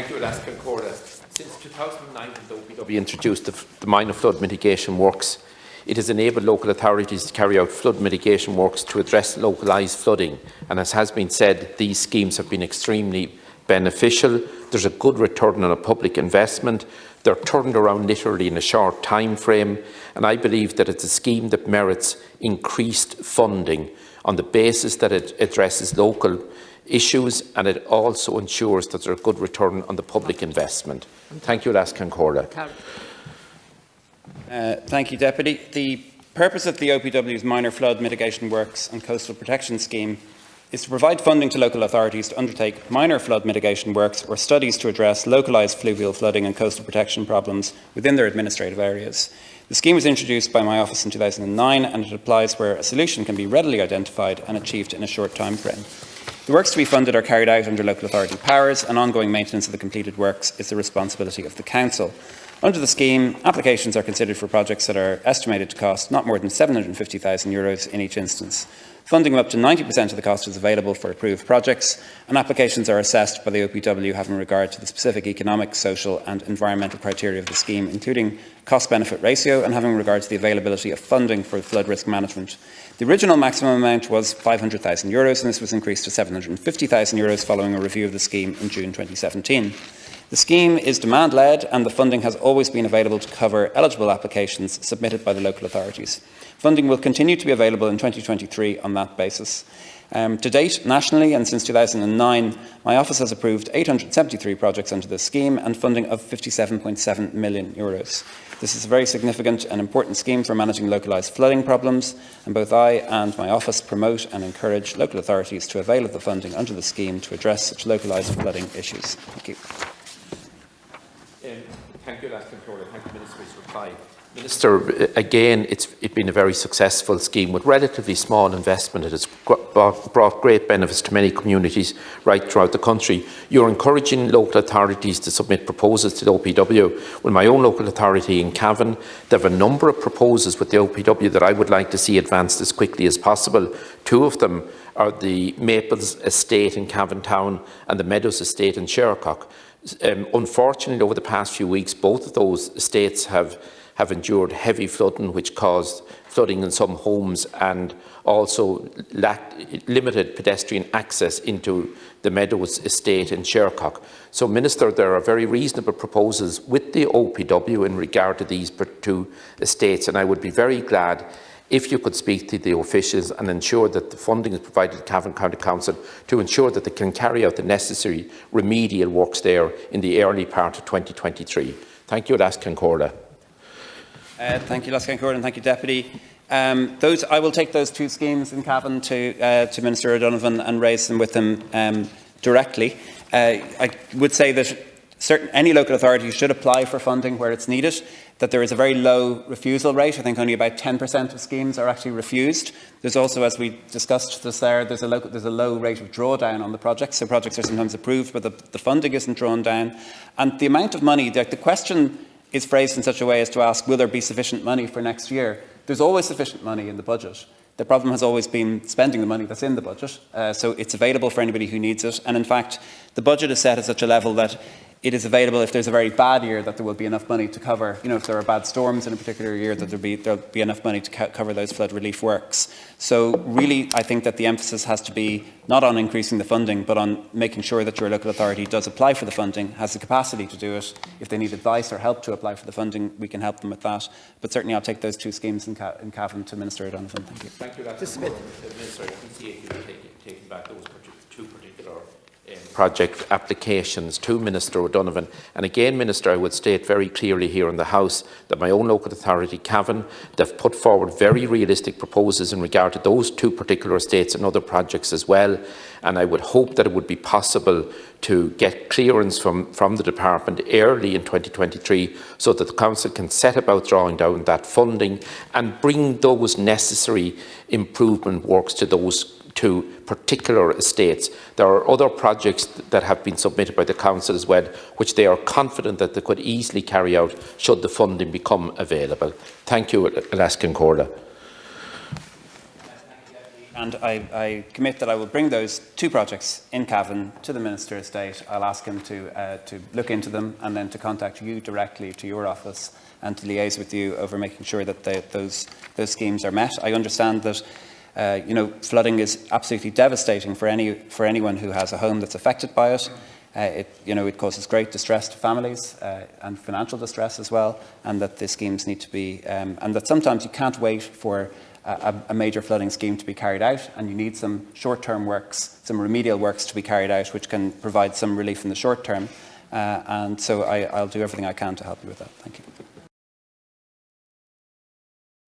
Thank you, Alaskan Corda. Since 2009, when the OPW introduced the minor flood mitigation works, it has enabled local authorities to carry out flood mitigation works to address localised flooding. And as has been said, these schemes have been extremely beneficial. There's a good return on a public investment. They're turned around literally in a short time frame. And I believe that it's a scheme that merits increased funding on the basis that it addresses local issues, and it also ensures that there's a good return on the public investment. Thank you, Alaskan Corda. Thank you, Deputy. The purpose of the OPW's Minor Flood Mitigation Works and Coastal Protection Scheme is to provide funding to local authorities to undertake minor flood mitigation works or studies to address localised fluvial flooding and coastal protection problems within their administrative areas. The scheme was introduced by my office in 2009, and it applies where a solution can be readily identified and achieved in a short time frame. The works to be funded are carried out under local authority powers, and ongoing maintenance of the completed works is the responsibility of the Council. Under the scheme, applications are considered for projects that are estimated to cost not more than €750,000 in each instance. Funding of up to 90% of the cost is available for approved projects, and applications are assessed by the OPW having regard to the specific economic, social and environmental criteria of the scheme, including cost-benefit ratio and having regard to the availability of funding for flood risk management. The original maximum amount was €500,000, and this was increased to €750,000 following a review of the scheme in June 2017. The scheme is demand-led, and the funding has always been available to cover eligible applications submitted by the local authorities. Funding will continue to be available in 2023 on that basis. To date, nationally and since 2009, my office has approved 873 projects under this scheme and funding of €57.7 million. This is a very significant and important scheme for managing localised flooding problems, and both I and my office promote and encourage local authorities to avail of the funding under the scheme to address such localised flooding issues. Thank you. Thank you, Alaskan Corda. Thank you, Minister, for his reply. Minister, again, it's been a very successful scheme with relatively small investment. It has brought great benefits to many communities right throughout the country. You're encouraging local authorities to submit proposals to the OPW. With my own local authority in Cavan, there have a number of proposals with the OPW that I would like to see advanced as quickly as possible. Two of them are the Maples Estate in Cavan Town and the Meadows Estate in Shercock. Unfortunately, over the past few weeks, both of those estates have endured heavy flooding, which caused flooding in some homes and also limited pedestrian access into the Meadows Estate in Shercock. So, Minister, there are very reasonable proposals with the OPW in regard to these two estates, and I would be very glad if you could speak to the officials and ensure that the funding is provided to Cavan County Council to ensure that they can carry out the necessary remedial works there in the early part of 2023. Thank you, Alaskan Corda. Thank you, Alaskan Corda, and thank you, Deputy. I will take those two schemes in Cavan to Minister O'Donovan and raise them with him directly. I would say that any local authority should apply for funding where it's needed, that there is a very low refusal rate. I think only about 10% of schemes are actually refused. There's also, as we discussed this there, there's a low rate of drawdown on the projects. So projects are sometimes approved, but the funding isn't drawn down. And the amount of money, the question is phrased in such a way as to ask, will there be sufficient money for next year? There's always sufficient money in the budget. The problem has always been spending the money that's in the budget. So it's available for anybody who needs it. And in fact, the budget is set at such a level that it is available if there's a very bad year, that there will be enough money to cover, if there are bad storms in a particular year, that there'll be enough money to cover those flood relief works. So really, I think that the emphasis has to be not on increasing the funding, but on making sure that your local authority does apply for the funding, has the capacity to do it. If they need advice or help to apply for the funding, we can help them with that. But certainly I'll take those two schemes in Cavan to Minister O'Donovan. Thank you. Thank you. Minister, I appreciate you taking back those two particular project applications to Minister O'Donovan. And again, Minister, I would state very clearly here in the House that my own local authority, Cavan, they've put forward very realistic proposals in regard to those two particular estates and other projects as well. And I would hope that it would be possible to get clearance from the Department early in 2023 so that the Council can set about drawing down that funding and bring those necessary improvement works to those two particular estates. There are other projects that have been submitted by the Council as well, which they are confident that they could easily carry out should the funding become available. Thank you, Alaskan Corda. and I commit that I will bring those 2 projects in Cavan to the Minister of State. I'll ask him to look into them and then to contact you directly to your office and to liaise with you over making sure that those schemes are met. I understand that flooding is absolutely devastating for anyone who has a home that's affected by it. It causes great distress to families and financial distress as well, and that the schemes need to be, and that sometimes you can't wait for a major flooding scheme to be carried out, and you need some short-term works, some remedial works to be carried out, which can provide some relief in the short term. And so I'll do everything I can to help you with that. Thank you.